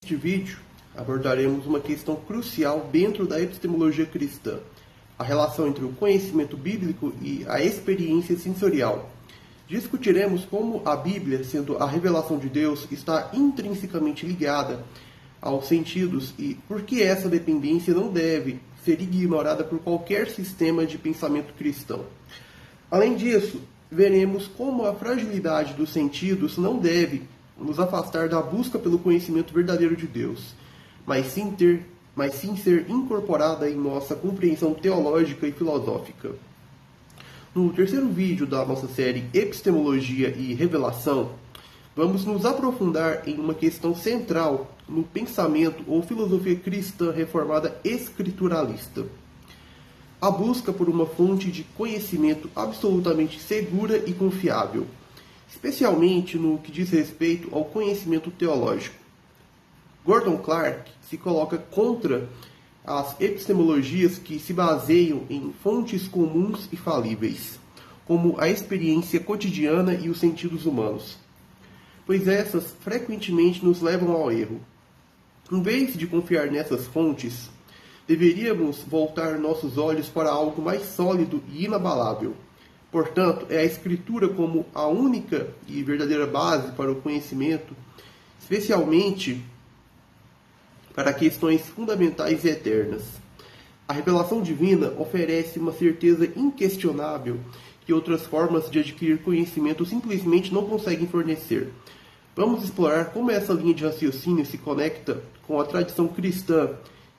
Neste vídeo, abordaremos uma questão crucial dentro da epistemologia cristã, a relação entre o conhecimento bíblico e a experiência sensorial. Discutiremos como a Bíblia, sendo a revelação de Deus, está intrinsecamente ligada aos sentidos e por que essa dependência não deve ser ignorada por qualquer sistema de pensamento cristão. Além disso, veremos como a fragilidade dos sentidos não deve nos afastar da busca pelo conhecimento verdadeiro de Deus, mas sim ser incorporada em nossa compreensão teológica e filosófica. No terceiro vídeo da nossa série Epistemologia e Revelação, vamos nos aprofundar em uma questão central no pensamento ou filosofia cristã reformada escrituralista: a busca por uma fonte de conhecimento absolutamente segura e confiável, especialmente no que diz respeito ao conhecimento teológico. Gordon Clark se coloca contra as epistemologias que se baseiam em fontes comuns e falíveis, como a experiência cotidiana e os sentidos humanos, pois essas frequentemente nos levam ao erro. Em vez de confiar nessas fontes, deveríamos voltar nossos olhos para algo mais sólido e inabalável. Portanto, é a Escritura como a única e verdadeira base para o conhecimento, especialmente para questões fundamentais e eternas. A revelação divina oferece uma certeza inquestionável que outras formas de adquirir conhecimento simplesmente não conseguem fornecer. Vamos explorar como essa linha de raciocínio se conecta com a tradição cristã,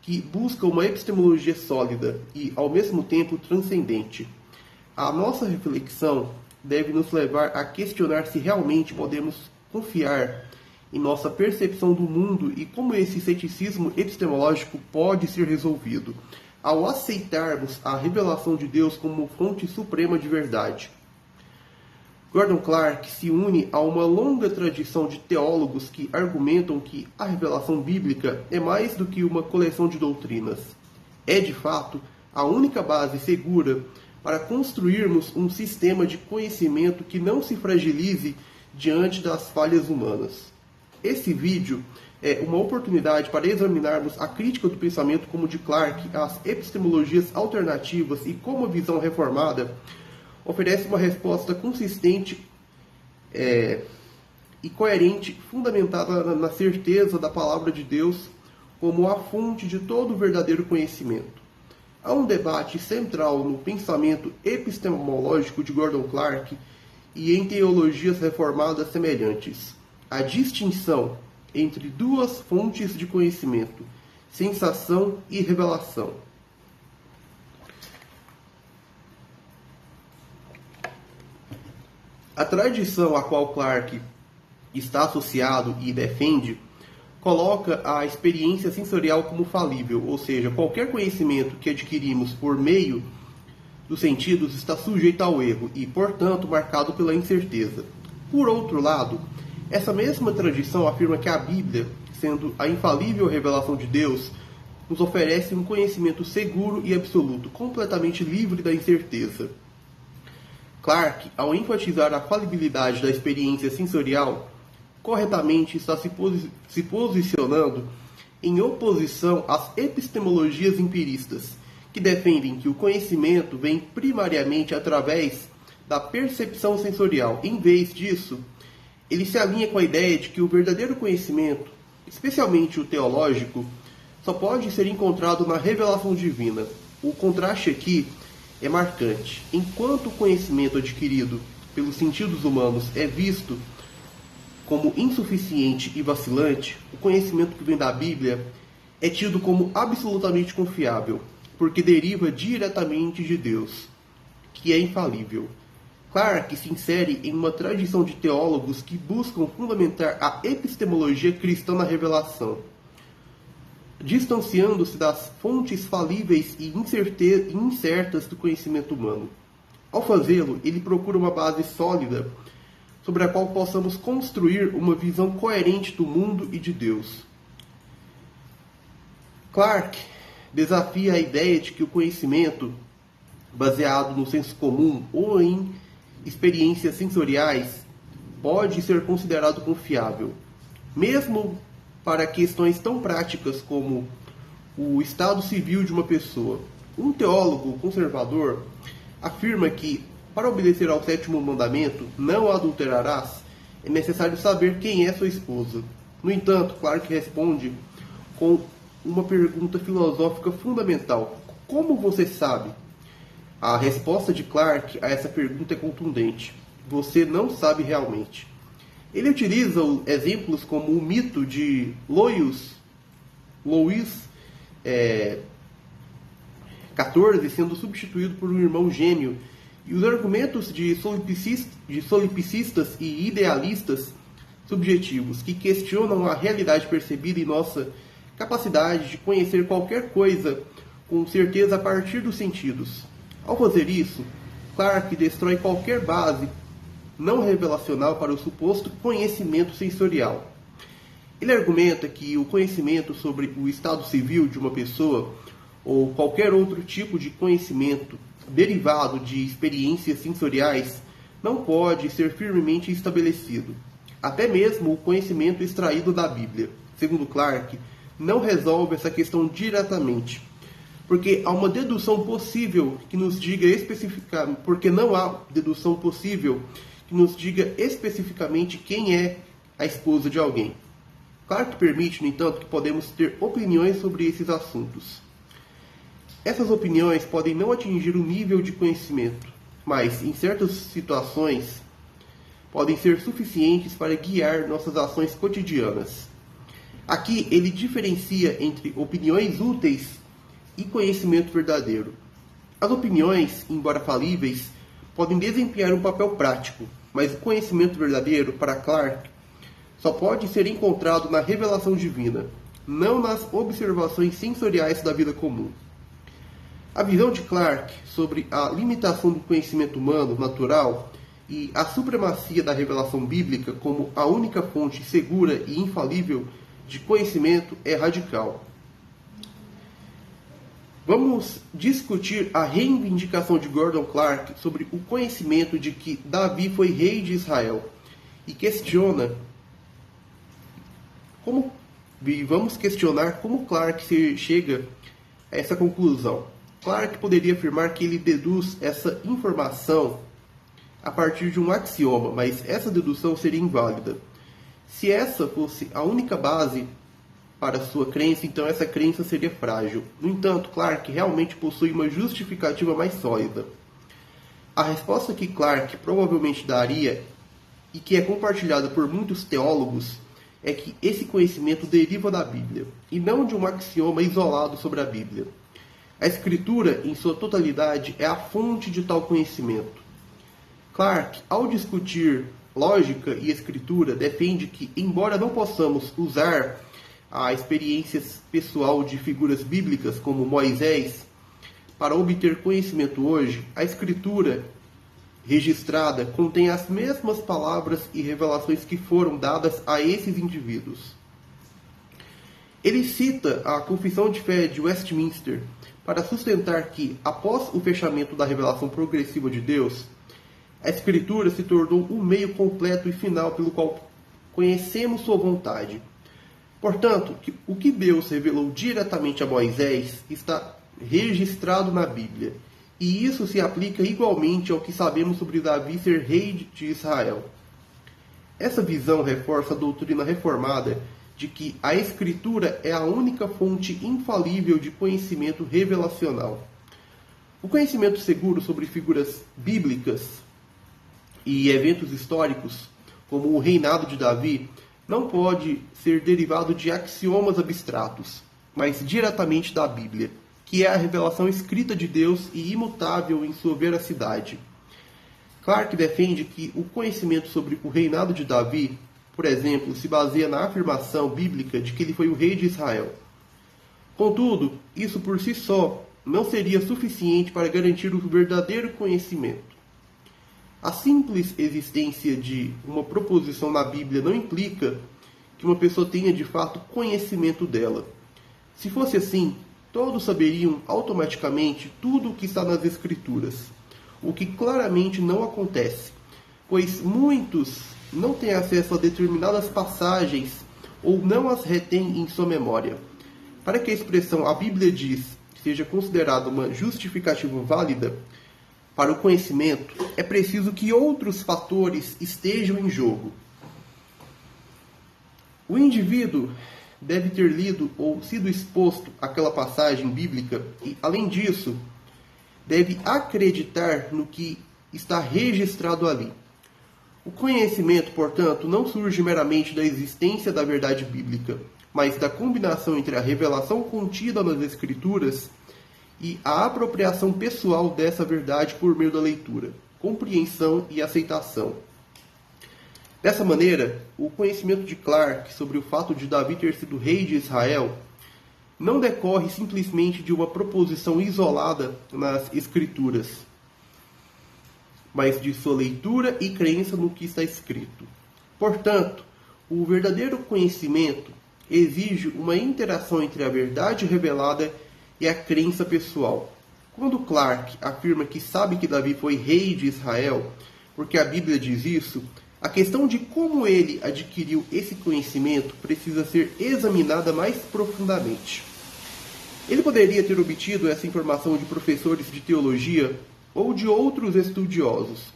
que busca uma epistemologia sólida e, ao mesmo tempo, transcendente. A nossa reflexão deve nos levar a questionar se realmente podemos confiar em nossa percepção do mundo e como esse ceticismo epistemológico pode ser resolvido ao aceitarmos a revelação de Deus como fonte suprema de verdade. Gordon Clark se une a uma longa tradição de teólogos que argumentam que a revelação bíblica é mais do que uma coleção de doutrinas. É, de fato, a única base segura para construirmos um sistema de conhecimento que não se fragilize diante das falhas humanas. Esse vídeo é uma oportunidade para examinarmos a crítica do pensamento como de Clark às epistemologias alternativas e como a visão reformada oferece uma resposta consistente e coerente, fundamentada na certeza da palavra de Deus como a fonte de todo o verdadeiro conhecimento. Há um debate central no pensamento epistemológico de Gordon Clark e em teologias reformadas semelhantes: a distinção entre duas fontes de conhecimento, sensação e revelação. A tradição a qual Clark está associado e defende coloca a experiência sensorial como falível, ou seja, qualquer conhecimento que adquirimos por meio dos sentidos está sujeito ao erro e, portanto, marcado pela incerteza. Por outro lado, essa mesma tradição afirma que a Bíblia, sendo a infalível revelação de Deus, nos oferece um conhecimento seguro e absoluto, completamente livre da incerteza. Clark, ao enfatizar a falibilidade da experiência sensorial, corretamente está se posicionando em oposição às epistemologias empiristas, que defendem que o conhecimento vem primariamente através da percepção sensorial. Em vez disso, ele se alinha com a ideia de que o verdadeiro conhecimento, especialmente o teológico, só pode ser encontrado na revelação divina. O contraste aqui é marcante. Enquanto o conhecimento adquirido pelos sentidos humanos é visto como insuficiente e vacilante, o conhecimento que vem da Bíblia é tido como absolutamente confiável, porque deriva diretamente de Deus, que é infalível. Clark se insere em uma tradição de teólogos que buscam fundamentar a epistemologia cristã na revelação, distanciando-se das fontes falíveis e incertas do conhecimento humano. Ao fazê-lo, ele procura uma base sólida sobre a qual possamos construir uma visão coerente do mundo e de Deus. Clark desafia a ideia de que o conhecimento, baseado no senso comum ou em experiências sensoriais, pode ser considerado confiável, mesmo para questões tão práticas como o estado civil de uma pessoa. Um teólogo conservador afirma que, para obedecer ao 7º mandamento, não adulterarás, é necessário saber quem é sua esposa. No entanto, Clarke responde com uma pergunta filosófica fundamental: como você sabe? A resposta de Clarke a essa pergunta é contundente: você não sabe realmente. Ele utiliza exemplos como o mito de Louis XIV sendo substituído por um irmão gêmeo, e os argumentos de solipsistas e idealistas subjetivos que questionam a realidade percebida e nossa capacidade de conhecer qualquer coisa com certeza a partir dos sentidos. Ao fazer isso, Clarke destrói qualquer base não revelacional para o suposto conhecimento sensorial. Ele argumenta que o conhecimento sobre o estado civil de uma pessoa ou qualquer outro tipo de conhecimento derivado de experiências sensoriais não pode ser firmemente estabelecido. Até mesmo o conhecimento extraído da Bíblia, segundo Clarke, não resolve essa questão diretamente, porque há uma dedução possível que nos diga especificamente, porque não há dedução possível que nos diga especificamente quem é a esposa de alguém. Clarke permite, no entanto, que podemos ter opiniões sobre esses assuntos. Essas opiniões podem não atingir o nível de conhecimento, mas, em certas situações, podem ser suficientes para guiar nossas ações cotidianas. Aqui ele diferencia entre opiniões úteis e conhecimento verdadeiro. As opiniões, embora falíveis, podem desempenhar um papel prático, mas o conhecimento verdadeiro, para Clarke, só pode ser encontrado na revelação divina, não nas observações sensoriais da vida comum. A visão de Clarke sobre a limitação do conhecimento humano natural e a supremacia da revelação bíblica como a única fonte segura e infalível de conhecimento é radical. Vamos discutir a reivindicação de Gordon Clarke sobre o conhecimento de que Davi foi rei de Israel e vamos questionar como Clarke chega a essa conclusão. Clarke poderia afirmar que ele deduz essa informação a partir de um axioma, mas essa dedução seria inválida. Se essa fosse a única base para sua crença, então essa crença seria frágil. No entanto, Clarke realmente possui uma justificativa mais sólida. A resposta que Clarke provavelmente daria, e que é compartilhada por muitos teólogos, é que esse conhecimento deriva da Bíblia, e não de um axioma isolado sobre a Bíblia. A Escritura, em sua totalidade, é a fonte de tal conhecimento. Clarke, ao discutir lógica e Escritura, defende que, embora não possamos usar a experiência pessoal de figuras bíblicas como Moisés para obter conhecimento hoje, a Escritura registrada contém as mesmas palavras e revelações que foram dadas a esses indivíduos. Ele cita a Confissão de Fé de Westminster para sustentar que, após o fechamento da revelação progressiva de Deus, a Escritura se tornou um meio completo e final pelo qual conhecemos sua vontade. Portanto, o que Deus revelou diretamente a Moisés está registrado na Bíblia, e isso se aplica igualmente ao que sabemos sobre Davi ser rei de Israel. Essa visão reforça a doutrina reformada de que a Escritura é a única fonte infalível de conhecimento revelacional. O conhecimento seguro sobre figuras bíblicas e eventos históricos, como o reinado de Davi, não pode ser derivado de axiomas abstratos, mas diretamente da Bíblia, que é a revelação escrita de Deus e imutável em sua veracidade. Clarke defende que o conhecimento sobre o reinado de Davi, por exemplo, se baseia na afirmação bíblica de que ele foi o rei de Israel. Contudo, isso por si só não seria suficiente para garantir o verdadeiro conhecimento. A simples existência de uma proposição na Bíblia não implica que uma pessoa tenha de fato conhecimento dela. Se fosse assim, todos saberiam automaticamente tudo o que está nas Escrituras, o que claramente não acontece, pois muitos não têm acesso a determinadas passagens ou não as retém em sua memória. Para que a expressão "a Bíblia diz" seja considerada uma justificativa válida para o conhecimento, é preciso que outros fatores estejam em jogo. O indivíduo deve ter lido ou sido exposto àquela passagem bíblica e, além disso, deve acreditar no que está registrado ali. O conhecimento, portanto, não surge meramente da existência da verdade bíblica, mas da combinação entre a revelação contida nas Escrituras e a apropriação pessoal dessa verdade por meio da leitura, compreensão e aceitação. Dessa maneira, o conhecimento de Clarke sobre o fato de Davi ter sido rei de Israel não decorre simplesmente de uma proposição isolada nas Escrituras, mas de sua leitura e crença no que está escrito. Portanto, o verdadeiro conhecimento exige uma interação entre a verdade revelada e a crença pessoal. Quando Clarke afirma que sabe que Davi foi rei de Israel, porque a Bíblia diz isso, a questão de como ele adquiriu esse conhecimento precisa ser examinada mais profundamente. Ele poderia ter obtido essa informação de professores de teologia ou de outros estudiosos,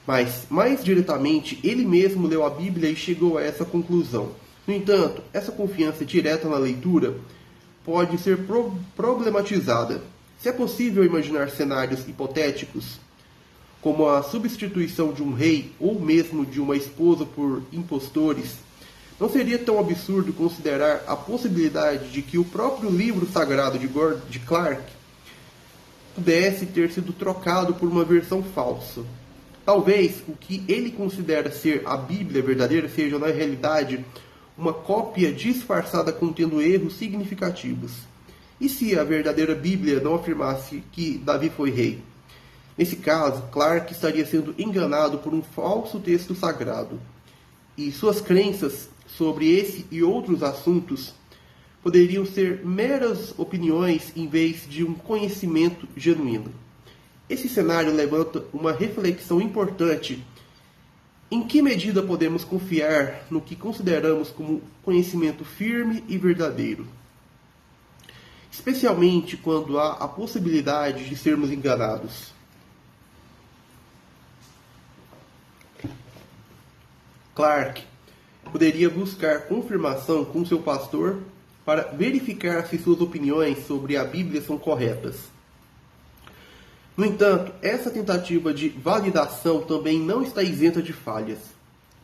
mas, mais diretamente, ele mesmo leu a Bíblia e chegou a essa conclusão. No entanto, essa confiança direta na leitura pode ser problematizada. Se é possível imaginar cenários hipotéticos, como a substituição de um rei ou mesmo de uma esposa por impostores, não seria tão absurdo considerar a possibilidade de que o próprio livro sagrado de Clarke pudesse ter sido trocado por uma versão falsa. Talvez o que ele considera ser a Bíblia verdadeira seja, na realidade, uma cópia disfarçada contendo erros significativos. E se a verdadeira Bíblia não afirmasse que Davi foi rei? Nesse caso, Clarke estaria sendo enganado por um falso texto sagrado, e suas crenças sobre esse e outros assuntos poderiam ser meras opiniões em vez de um conhecimento genuíno. Esse cenário levanta uma reflexão importante. Em que medida podemos confiar no que consideramos como conhecimento firme e verdadeiro? Especialmente quando há a possibilidade de sermos enganados. Clarke poderia buscar confirmação com seu pastor para verificar se suas opiniões sobre a Bíblia são corretas. No entanto, essa tentativa de validação também não está isenta de falhas,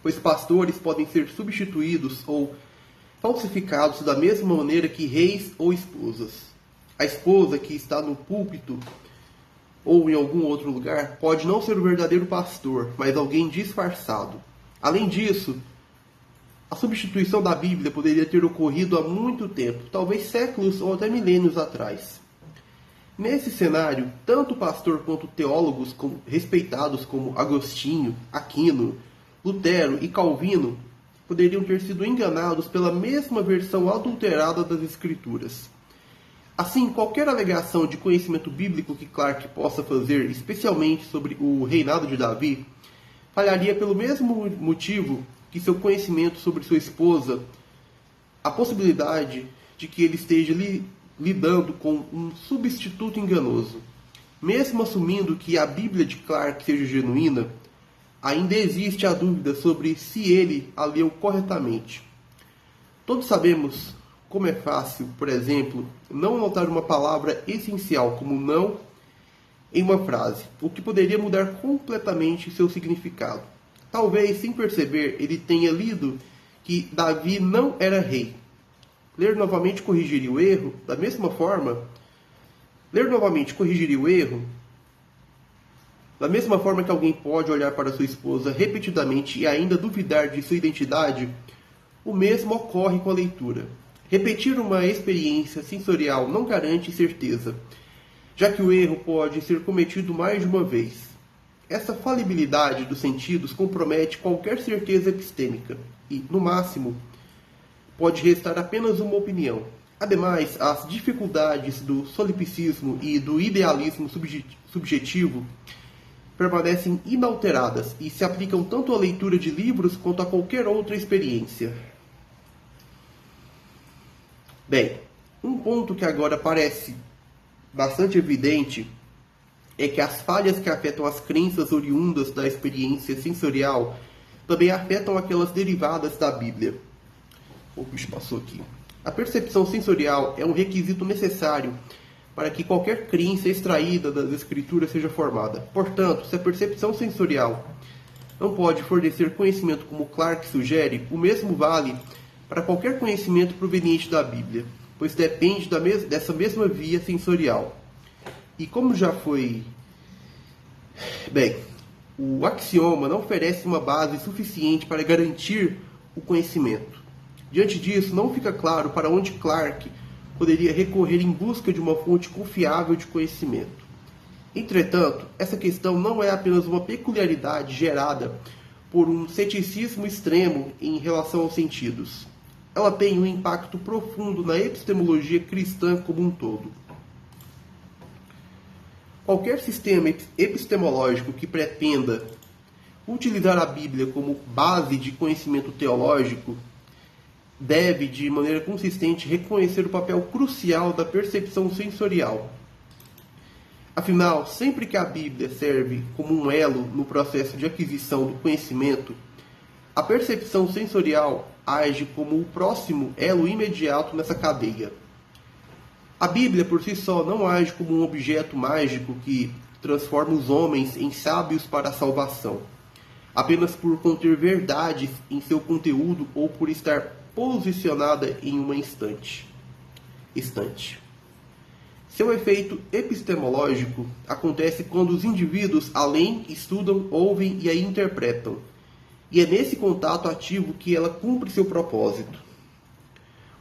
pois pastores podem ser substituídos ou falsificados da mesma maneira que reis ou esposas. A esposa que está no púlpito ou em algum outro lugar pode não ser o verdadeiro pastor, mas alguém disfarçado. Além disso, a substituição da Bíblia poderia ter ocorrido há muito tempo, talvez séculos ou até milênios atrás. Nesse cenário, tanto o pastor quanto teólogos respeitados como Agostinho, Aquino, Lutero e Calvino poderiam ter sido enganados pela mesma versão adulterada das Escrituras. Assim, qualquer alegação de conhecimento bíblico que Clarke possa fazer, especialmente sobre o reinado de Davi, falharia pelo mesmo motivo que seu conhecimento sobre sua esposa, a possibilidade de que ele esteja lidando com um substituto enganoso. Mesmo assumindo que a Bíblia de Clarke seja genuína, ainda existe a dúvida sobre se ele a leu corretamente. Todos sabemos como é fácil, por exemplo, não notar uma palavra essencial como não em uma frase, o que poderia mudar completamente seu significado. Talvez, sem perceber, ele tenha lido que Davi não era rei. Ler novamente corrigiria o erro? Da mesma forma que alguém pode olhar para sua esposa repetidamente e ainda duvidar de sua identidade, o mesmo ocorre com a leitura. Repetir uma experiência sensorial não garante certeza, já que o erro pode ser cometido mais de uma vez. Essa falibilidade dos sentidos compromete qualquer certeza epistêmica e, no máximo, pode restar apenas uma opinião. Ademais, as dificuldades do solipsismo e do idealismo subjetivo permanecem inalteradas e se aplicam tanto à leitura de livros quanto a qualquer outra experiência. Bem, um ponto que agora parece bastante evidente é que as falhas que afetam as crenças oriundas da experiência sensorial também afetam aquelas derivadas da Bíblia. O bicho passou aqui. A percepção sensorial é um requisito necessário para que qualquer crença extraída das Escrituras seja formada. Portanto, se a percepção sensorial não pode fornecer conhecimento como Clarke sugere, o mesmo vale para qualquer conhecimento proveniente da Bíblia, pois depende dessa mesma via sensorial. E como já foi... Bem, o axioma não oferece uma base suficiente para garantir o conhecimento. Diante disso, não fica claro para onde Clarke poderia recorrer em busca de uma fonte confiável de conhecimento. Entretanto, essa questão não é apenas uma peculiaridade gerada por um ceticismo extremo em relação aos sentidos. Ela tem um impacto profundo na epistemologia cristã como um todo. Qualquer sistema epistemológico que pretenda utilizar a Bíblia como base de conhecimento teológico deve, de maneira consistente, reconhecer o papel crucial da percepção sensorial. Afinal, sempre que a Bíblia serve como um elo no processo de aquisição do conhecimento, a percepção sensorial age como o próximo elo imediato nessa cadeia. A Bíblia por si só não age como um objeto mágico que transforma os homens em sábios para a salvação, apenas por conter verdades em seu conteúdo ou por estar posicionada em uma estante. Seu efeito epistemológico acontece quando os indivíduos além estudam, ouvem e aí interpretam. E é nesse contato ativo que ela cumpre seu propósito.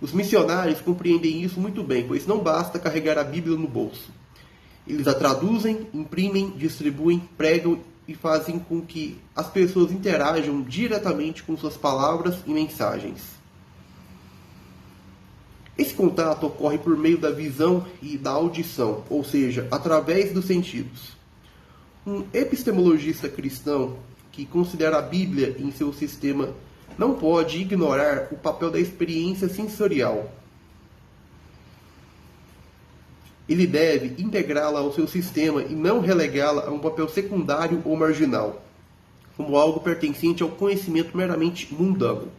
Os missionários compreendem isso muito bem, pois não basta carregar a Bíblia no bolso. Eles a traduzem, imprimem, distribuem, pregam e fazem com que as pessoas interajam diretamente com suas palavras e mensagens. Esse contato ocorre por meio da visão e da audição, ou seja, através dos sentidos. Um epistemologista cristão que considera a Bíblia em seu sistema não pode ignorar o papel da experiência sensorial. Ele deve integrá-la ao seu sistema e não relegá-la a um papel secundário ou marginal, como algo pertencente ao conhecimento meramente mundano.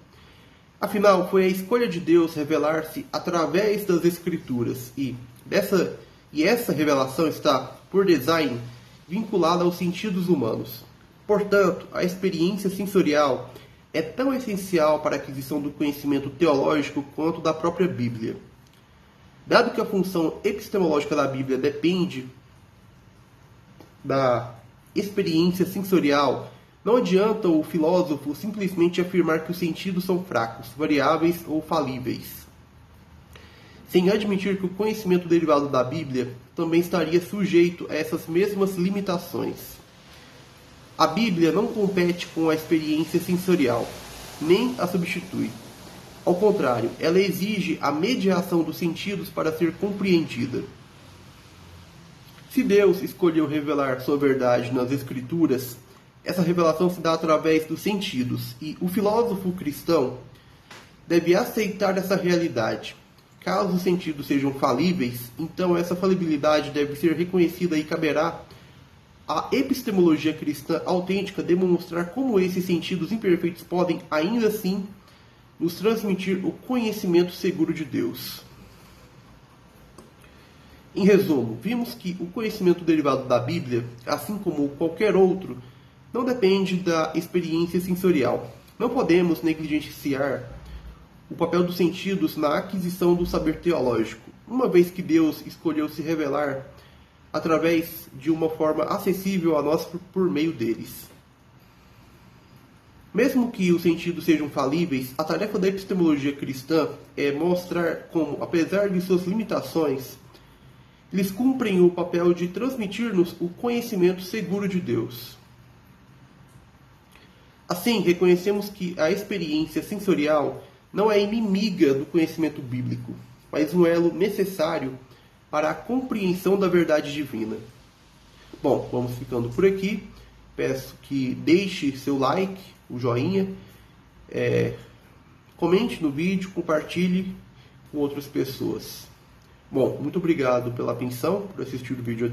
Afinal, foi a escolha de Deus revelar-se através das Escrituras e essa revelação está, por design, vinculada aos sentidos humanos. Portanto, a experiência sensorial é tão essencial para a aquisição do conhecimento teológico quanto da própria Bíblia. Dado que a função epistemológica da Bíblia depende da experiência sensorial, não adianta o filósofo simplesmente afirmar que os sentidos são fracos, variáveis ou falíveis, sem admitir que o conhecimento derivado da Bíblia também estaria sujeito a essas mesmas limitações. A Bíblia não compete com a experiência sensorial, nem a substitui. Ao contrário, ela exige a mediação dos sentidos para ser compreendida. Se Deus escolheu revelar sua verdade nas Escrituras, essa revelação se dá através dos sentidos, e o filósofo cristão deve aceitar essa realidade. Caso os sentidos sejam falíveis, então essa falibilidade deve ser reconhecida e caberá à epistemologia cristã autêntica demonstrar como esses sentidos imperfeitos podem, ainda assim, nos transmitir o conhecimento seguro de Deus. Em resumo, vimos que o conhecimento derivado da Bíblia, assim como qualquer outro, não depende da experiência sensorial. Não podemos negligenciar o papel dos sentidos na aquisição do saber teológico, uma vez que Deus escolheu se revelar através de uma forma acessível a nós por meio deles. Mesmo que os sentidos sejam falíveis, a tarefa da epistemologia cristã é mostrar como, apesar de suas limitações, eles cumprem o papel de transmitir-nos o conhecimento seguro de Deus. Assim, reconhecemos que a experiência sensorial não é inimiga do conhecimento bíblico, mas um elo necessário para a compreensão da verdade divina. Bom, vamos ficando por aqui. Peço que deixe seu like, o joinha, comente no vídeo, compartilhe com outras pessoas. Bom, muito obrigado pela atenção, por assistir o vídeo